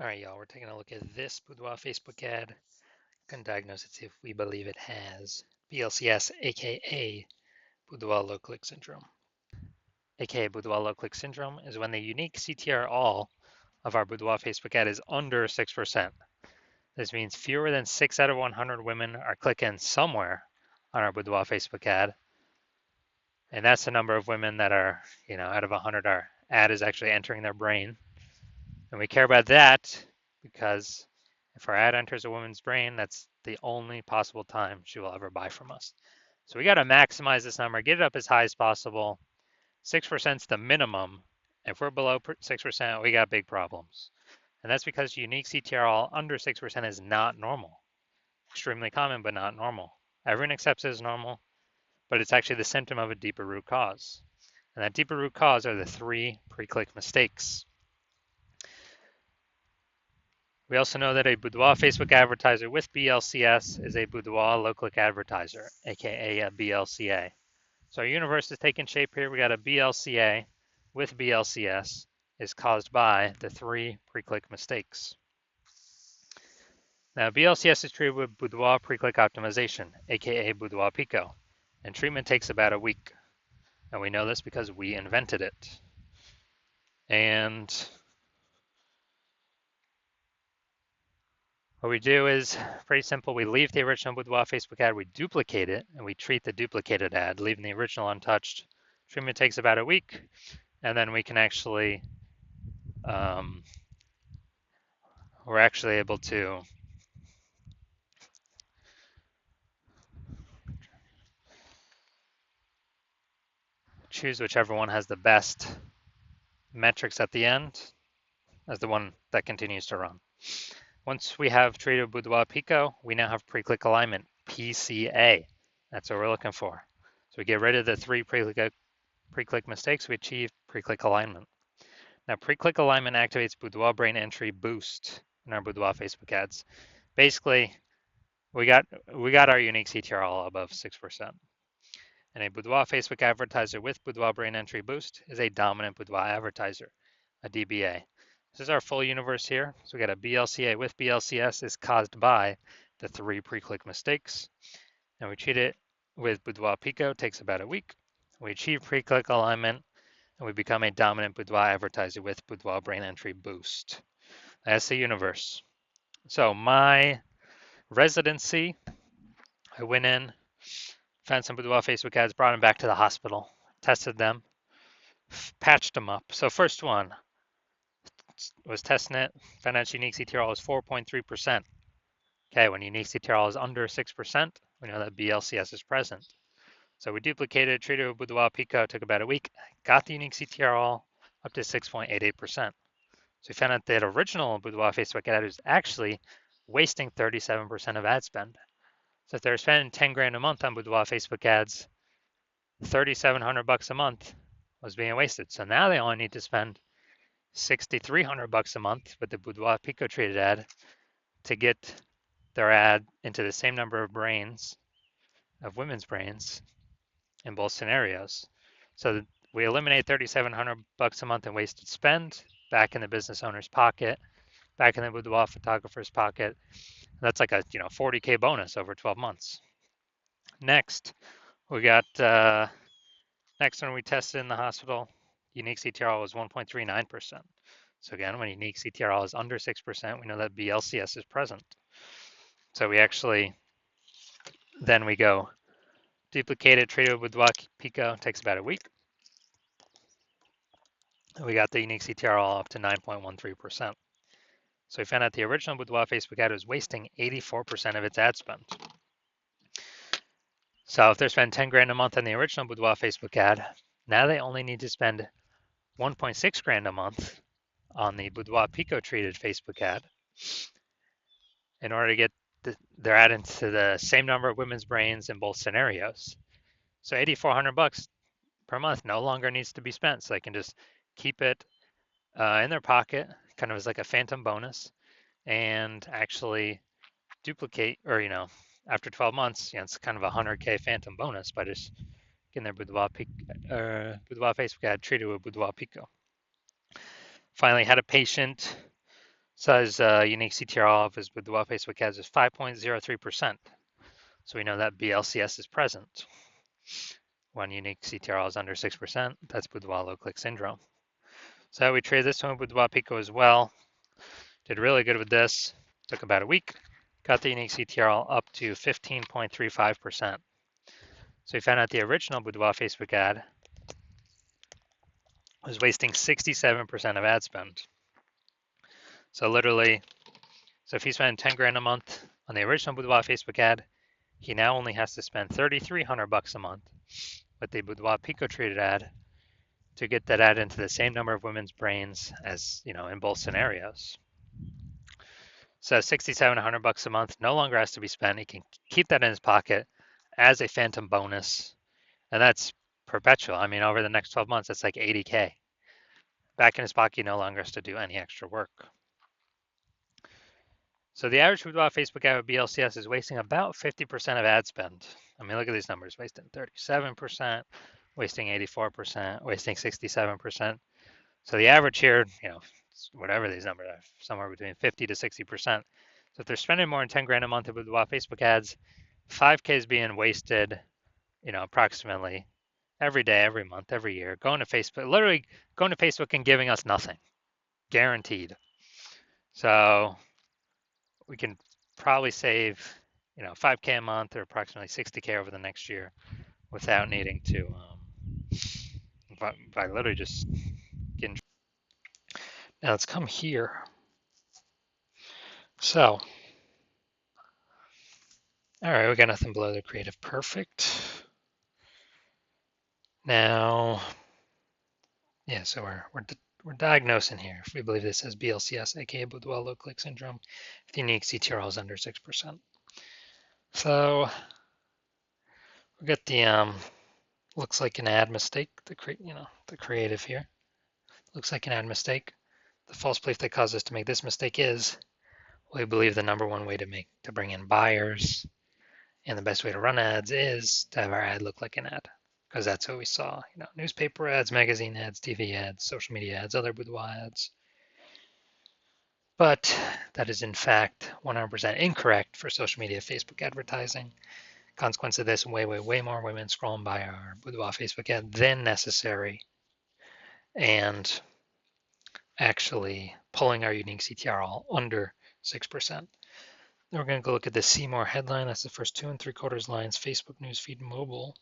All right, y'all, we're taking a look at this Boudoir Facebook ad. Can diagnose it, see if we believe it has BLCS, aka Boudoir low click syndrome. AKA Boudoir low click syndrome is when the unique CTR all of our Boudoir Facebook ad is under 6%. This means fewer than 6 out of 100 women are clicking somewhere on our Boudoir Facebook ad. And that's the number of women that are, out of 100, our ad is actually entering their brain. And we care about that because if our ad enters a woman's brain, that's the only possible time she will ever buy from us. So we got to maximize this number, get it up as high as possible. 6% is the minimum. If we're below 6%, we got big problems. And that's because unique CTRL under 6% is not normal. Extremely common, but not normal. Everyone accepts it as normal, but it's actually the symptom of a deeper root cause. And that deeper root cause are the 3 pre-click mistakes. We also know that a Boudoir Facebook advertiser with BLCS is a Boudoir low-click advertiser, aka a BLCA. So our universe is taking shape here. We got a BLCA with BLCS is caused by the 3 pre-click mistakes. Now BLCS is treated with Boudoir pre-click optimization, aka Boudoir Pico, and treatment takes about a week. And we know this because we invented it. And what we do is pretty simple. We leave the original Boudoir Facebook ad, we duplicate it, and we treat the duplicated ad, leaving the original untouched. Treatment takes about a week, and then we can actually, we're actually able to choose whichever one has the best metrics at the end as the one that continues to run. Once we have treated Boudoir Pico, we now have pre-click alignment, PCA. That's what we're looking for. So we get rid of the 3 pre-click mistakes, we achieve pre-click alignment. Now, pre-click alignment activates Boudoir brain entry boost in our Boudoir Facebook ads. Basically, we got our unique CTR all above 6%. And a Boudoir Facebook advertiser with Boudoir brain entry boost is a dominant Boudoir advertiser, a DBA. This is our full universe here. So we got a BLCA with BLCS is caused by the 3 pre-click mistakes. And we treat it with Boudoir Pico, takes about a week. We achieve pre-click alignment, and we become a dominant Boudoir advertiser with Boudoir brain entry boost. That's the universe. So my residency, I went in, found some Boudoir Facebook ads, brought them back to the hospital, tested them, patched them up. So first one, was testing it, found out unique CTRL is 4.3%. Okay, when unique CTRL is under 6%, we know that BLCS is present. So we duplicated, treated with Boudoir Pico, took about a week, got the unique CTRL up to 6.88%. So we found out that original Boudoir Facebook ad was actually wasting 37% of ad spend. So if they're spending 10 grand a month on Boudoir Facebook ads, 3,700 bucks a month was being wasted. So now they only need to spend 6,300 bucks a month with the Boudoir Pico treated ad to get their ad into the same number of brains, of women's brains, in both scenarios. So we eliminate 3,700 bucks a month in wasted spend back in the business owner's pocket, back in the Boudoir photographer's pocket. That's like a 40K bonus over 12 months. Next, we got next one we tested in the hospital. Unique CTRL was 1.39%. So again, when unique CTRL is under 6%, we know that BLCS is present. So we actually, then we go duplicate it, treat it with Boudoir Pico, takes about a week. We got the unique CTRL up to 9.13%. So we found out the original Boudoir Facebook ad was wasting 84% of its ad spend. So if they're spending 10 grand a month on the original Boudoir Facebook ad, now they only need to spend 1.6 grand a month on the Boudoir Pico treated Facebook ad in order to get their ad into the same number of women's brains in both scenarios. So 8,400 bucks per month no longer needs to be spent. So they can just keep it in their pocket, kind of as like a phantom bonus, and actually duplicate, or after 12 months, it's kind of a 100K phantom bonus by just getting their Boudoir Facebook ad treated with Boudoir Pico. Finally, had a patient Says unique CTRL of his Boudoir Facebook ads is 5.03%. So we know that BLCS is present. When unique CTRL is under 6%, that's Boudoir low click syndrome. So we traded this one with Boudoir Pico as well. Did really good with this. Took about a week. Got the unique CTRL up to 15.35%. So we found out the original Boudoir Facebook ad was wasting 67% of ad spend. So literally, so if he spent 10 grand a month on the original Boudoir Facebook ad, he now only has to spend $3,300 a month with the Boudoir Pico treated ad to get that ad into the same number of women's brains as, in both scenarios. So $6,700 a month no longer has to be spent. He can keep that in his pocket as a phantom bonus, and that's perpetual. I mean, over the next 12 months, that's like 80K. Back in his pocket, he no longer has to do any extra work. So the average Boudoir Facebook ad with BLCS is wasting about 50% of ad spend. I mean, look at these numbers, wasting 37%, wasting 84%, wasting 67%. So the average here, whatever these numbers are, somewhere between 50 to 60%. So if they're spending more than 10 grand a month with Boudoir Facebook ads, 5K is being wasted, approximately every day, every month, every year, going to Facebook, literally going to Facebook and giving us nothing, guaranteed. So we can probably save, 5K a month or approximately 60K over the next year without needing to, by literally just getting. Now let's come here. So, all right, we got nothing below the creative perfect. Now, yeah, so we're diagnosing here if we believe this as BLCS, aka Boudoir low click syndrome, if the unique CTRL is under 6%. So we got the looks like an ad mistake. The creative here looks like an ad mistake. The false belief that caused us to make this mistake is we believe the number one way to bring in buyers and the best way to run ads is to have our ad look like an ad, because that's what we saw. Newspaper ads, magazine ads, TV ads, social media ads, other boudoir ads. But that is in fact 100% incorrect for social media Facebook advertising. Consequence of this, way more women scrolling by our boudoir Facebook ad than necessary, and actually pulling our unique CTRL under 6%. Then we're going to go look at the See More headline. That's the first 2 3/4 lines. Facebook newsfeed mobile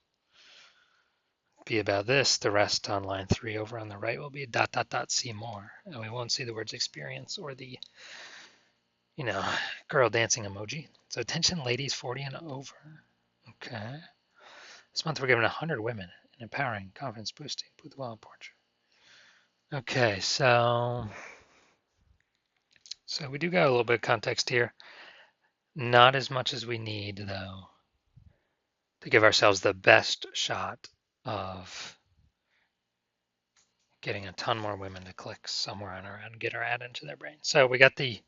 be about this. The rest on line 3 over on the right will be ... see more. And we won't see the words experience or the, girl dancing emoji. So attention ladies 40 and over. Okay. This month we're giving 100 women an empowering, confidence boosting boudoir portrait. Okay, so we do got a little bit of context here. Not as much as we need, though, to give ourselves the best shot of getting a ton more women to click somewhere on our ad and get our ad into their brain. So we got the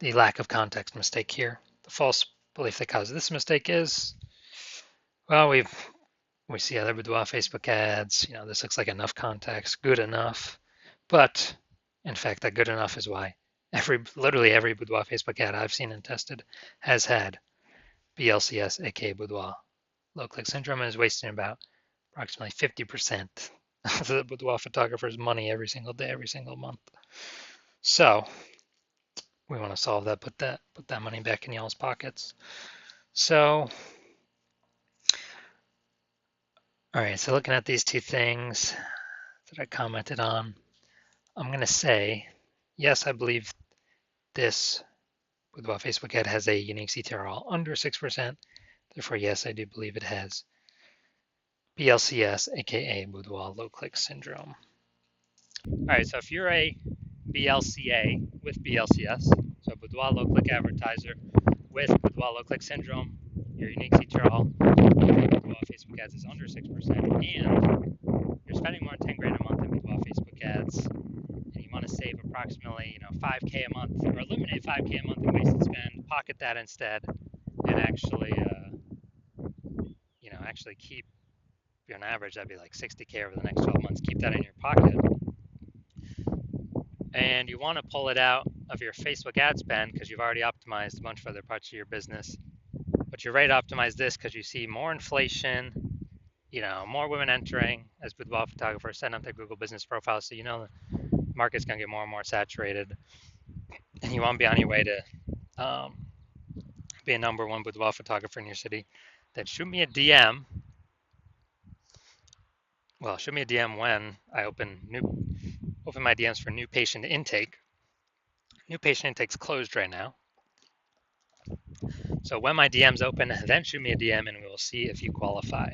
lack of context mistake here. The false belief that causes this mistake is, well, we see other boudoir Facebook ads. This looks like enough context, good enough. But in fact, that good enough is why literally every boudoir Facebook ad I've seen and tested has had BLCS, aka Boudoir low click syndrome, and is wasting about approximately 50% of the boudoir photographer's money every single day, every single month. So we want to solve that, put that money back in y'all's pockets. So, all right, so looking at these two things that I commented on, I'm going to say, yes, I believe this boudoir Facebook ad has a unique CTRL under 6%. Therefore, yes, I do believe it has BLCS, aka Boudoir low click syndrome. All right, so if you're a BLCA with BLCS, so a Boudoir low click advertiser with Boudoir low click syndrome, your unique CTRL Boudoir Facebook ads is under 6%, and you're spending more than 10 grand a month in Boudoir Facebook ads, and you want to save approximately 5K a month, or eliminate 5K a month in wasted spend, pocket that instead, and actually keep, on average, that'd be like 60K over the next 12 months. Keep that in your pocket. And you want to pull it out of your Facebook ad spend because you've already optimized a bunch of other parts of your business. But you're ready to optimize this because you see more inflation, more women entering as boudoir photographers, setting up their Google business profile. So the market's going to get more and more saturated. And you want to be on your way to be a number one boudoir photographer in your city. Then shoot me a DM. Well, shoot me a DM when I open my DMs for new patient intake. New patient intake's closed right now. So when my DMs open, then shoot me a DM and we will see if you qualify.